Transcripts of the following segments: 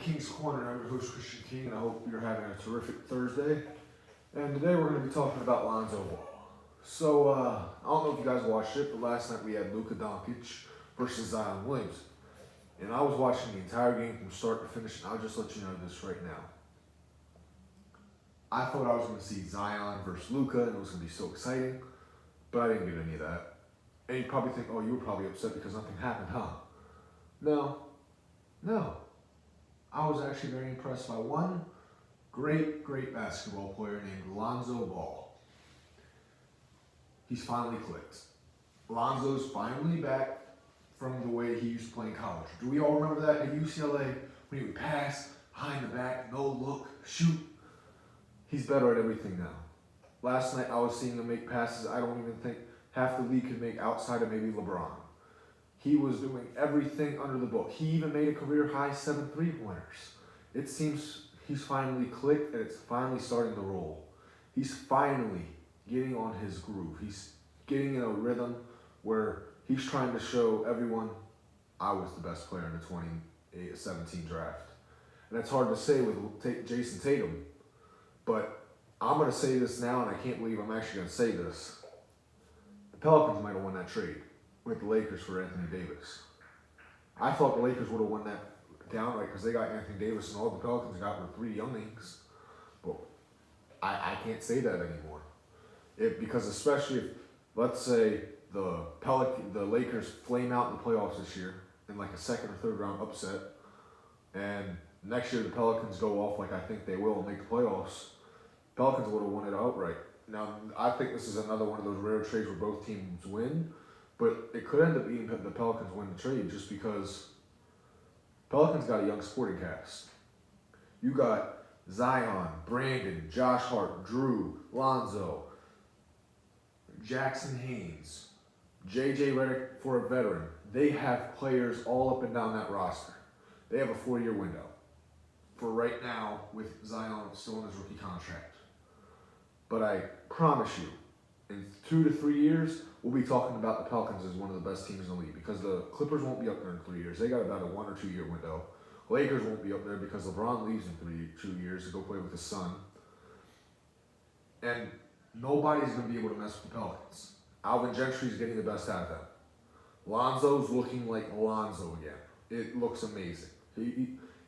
King's Corner. I'm your host, Christian King, and I hope you're having a terrific Thursday. And today we're going to be talking about Lonzo Ball. So, I don't know if you guys watched it, but last night we had Luka Doncic versus Zion Williamson. And I was watching the entire game from start to finish, and I'll just let you know this right now. I thought I was going to see Zion versus Luka, and it was going to be so exciting, but I didn't get any of that. And you probably think, oh, you were probably upset because nothing happened, huh? No. I was actually very impressed by one great basketball player named Lonzo Ball. He's finally clicked. Lonzo's finally back from the way he used to play in college. Do we all remember that at UCLA when he would pass, behind the back, no look, shoot? He's better at everything now. Last night I was seeing him make passes I don't even think half the league could make outside of maybe LeBron. He was doing everything under the book. He even made a career high 7 3-pointers. It seems he's finally clicked and it's finally starting to roll. He's finally getting on his groove. He's getting in a rhythm where he's trying to show everyone I was the best player in the 2017 draft. And that's hard to say with Jason Tatum, but I'm going to say this now, and I can't believe I'm actually going to say this. The Pelicans might have won that trade with the Lakers for Anthony Davis. I thought the Lakers would have won that downright because they got Anthony Davis and all the Pelicans got were 3 younglings. But I can't say that anymore. Because especially if, let's say, the Lakers flame out in the playoffs this year in like a second or third round upset, and next year the Pelicans go off like I think they will and make the playoffs, Pelicans would have won it outright. Now, I think this is another one of those rare trades where both teams win, but it could end up being the Pelicans win the trade just because Pelicans got a young supporting cast. You got Zion, Brandon, Josh Hart, Drew, Lonzo, Jackson Haynes, J.J. Redick for a veteran. They have players all up and down that roster. They have a 4-year window for right now with Zion still in his rookie contract. But I promise you, in 2 to 3 years, we'll be talking about the Pelicans as one of the best teams in the league because the Clippers won't be up there in 3 years. They got about a 1 or 2 year window. Lakers won't be up there because LeBron leaves in 2 years to go play with his son. And nobody's going to be able to mess with the Pelicans. Alvin Gentry's getting the best out of them. Lonzo's looking like Lonzo again. It looks amazing.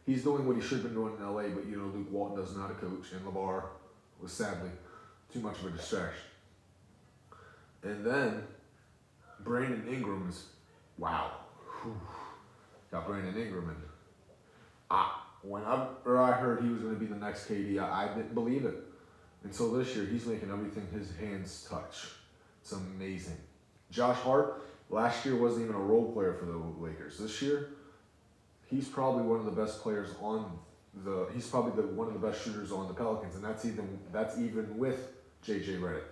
He's doing what he should have been doing in LA, but Luke Walton doesn't know how to coach, and LeVar was sadly too much of a distraction. And then Brandon Ingram is, wow. Whew. Got Brandon Ingram, and when I heard he was going to be the next KD, I didn't believe it. Until this year, he's making everything his hands touch. It's amazing. Josh Hart, last year wasn't even a role player for the Lakers. This year, he's probably one of the best players he's probably one of the best shooters on the Pelicans, and that's even with J.J. Redick.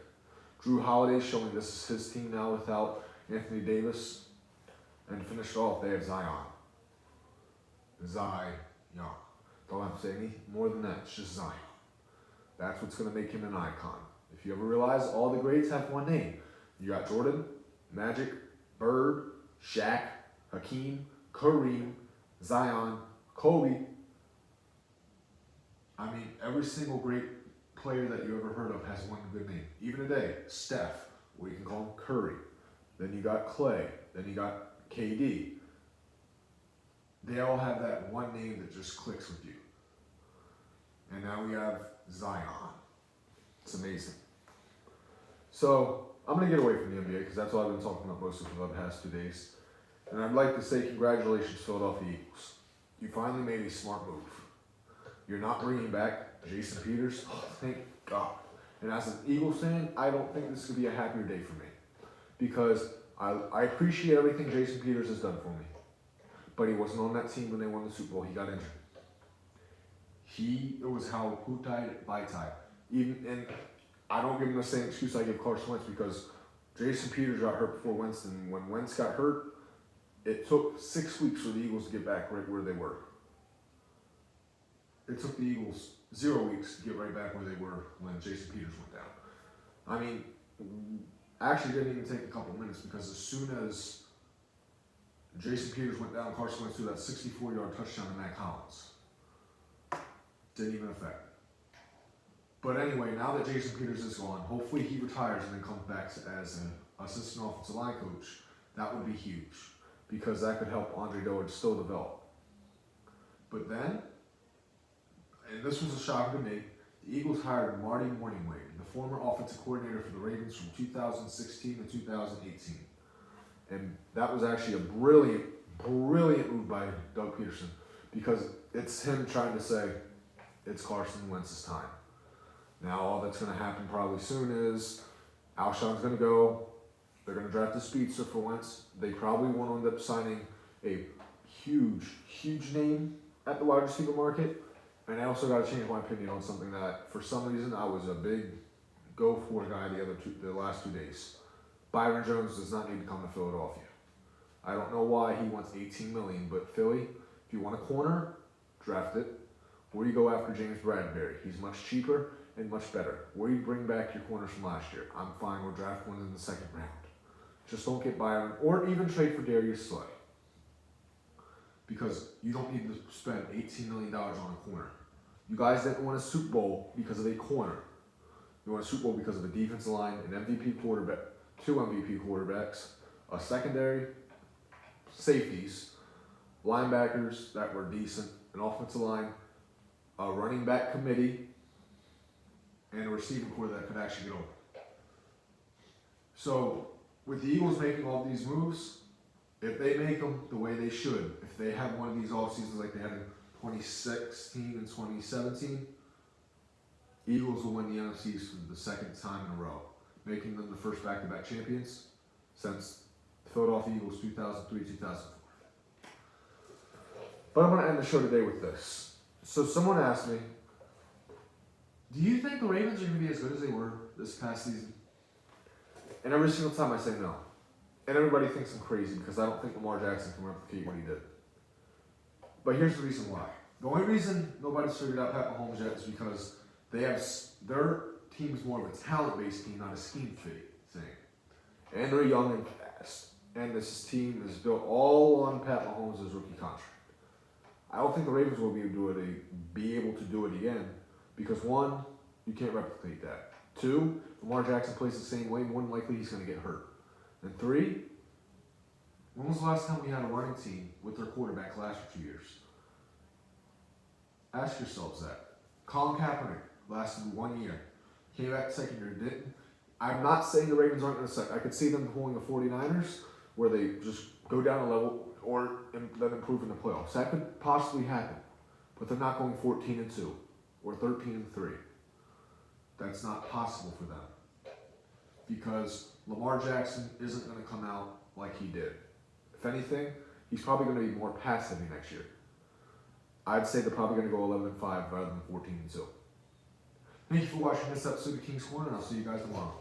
Drew Holiday showing this is his team now without Anthony Davis. And to finish it off, they have Zion. Don't have to say any more than that. It's just Zion. That's what's going to make him an icon. If you ever realize, all the greats have one name. You got Jordan, Magic, Bird, Shaq, Hakeem, Kareem, Zion, Kobe. I mean, every single great player that you ever heard of has one good name. Even today, Steph, or you can call him Curry. Then you got Clay. Then you got KD. They all have that one name that just clicks with you. And now we have Zion. It's amazing. So, I'm going to get away from the NBA because that's all I've been talking about most of the past 2 days. And I'd like to say congratulations, Philadelphia Eagles. You finally made a smart move. You're not bringing back Jason Peters. Oh, thank God. And as an Eagles fan, I don't think this could be a happier day for me. Because I appreciate everything Jason Peters has done for me. But he wasn't on that team when they won the Super Bowl. He got injured. It was how Hutai Baitai. And I don't give him the same excuse I give Carson Wentz because Jason Peters got hurt before Wentz, and when Wentz got hurt, it took 6 weeks for the Eagles to get back right where they were. It took the Eagles 0 weeks to get right back where they were when Jason Peters went down. I mean, actually didn't even take a couple minutes because as soon as Jason Peters went down, Carson Wentz threw that 64-yard touchdown to Matt Collins. Didn't even affect. But anyway, now that Jason Peters is gone, hopefully he retires and then comes back as an assistant offensive line coach. That would be huge because that could help Andre Dillard still develop. But then, and this was a shock to me, the Eagles hired Marty Morningweg, the former offensive coordinator for the Ravens from 2016 to 2018. And that was actually a brilliant move by Doug Peterson because it's him trying to say it's Carson Wentz's time. Now all that's going to happen probably soon is Alshon's going to go. They're going to draft a speedster for Wentz. They probably won't end up signing a huge name at the wide receiver market. And I also got to change my opinion on something that, for some reason, I was a big go-for guy the last 2 days. Byron Jones does not need to come to Philadelphia. I don't know why he wants $18 million, but Philly, if you want a corner, draft it. Or you go after James Bradbury. He's much cheaper and much better. Or you bring back your corners from last year. I'm fine with draft one in the second round. Just don't get Byron, or even trade for Darius Slay. Because you don't need to spend $18 million on a corner. You guys didn't win a Super Bowl because of a corner. You won a Super Bowl because of a defensive line, an MVP quarterback, 2 MVP quarterbacks, a secondary, safeties, linebackers that were decent, an offensive line, a running back committee, and a receiving core that could actually get open. So, with the Eagles making all these moves, if they make them the way they should, if they have one of these off seasons like they had in 2016 and 2017, Eagles will win the NFC for the second time in a row, making them the first back-to-back champions since the Philadelphia Eagles 2003-2004. But I'm going to end the show today with this. So someone asked me, do you think the Ravens are going to be as good as they were this past season? And every single time I say no. And everybody thinks I'm crazy because I don't think Lamar Jackson can replicate what he did. But here's the reason why. The only reason nobody's figured out Pat Mahomes yet is because their team's more of a talent-based team, not a scheme-fit thing. And they're young and fast. And this team is built all on Pat Mahomes' rookie contract. I don't think the Ravens will be able to do it again because, one, you can't replicate that. 2, if Lamar Jackson plays the same way, more than likely he's going to get hurt. And 3, when was the last time we had a running team with their quarterback last for 2 years? Ask yourselves that. Colin Kaepernick lasted 1 year. Came back second year, didn't. I'm not saying the Ravens aren't going to suck. I could see them pulling the 49ers where they just go down a level or then improve in the playoffs. That could possibly happen. But they're not going 14-2 or 13-3. That's not possible for them. Because Lamar Jackson isn't going to come out like he did. If anything, he's probably going to be more pass-heavy next year. I'd say they're probably going to go 11-5 rather than 14-2. Thank you for watching this episode of King's Corner, and I'll see you guys tomorrow.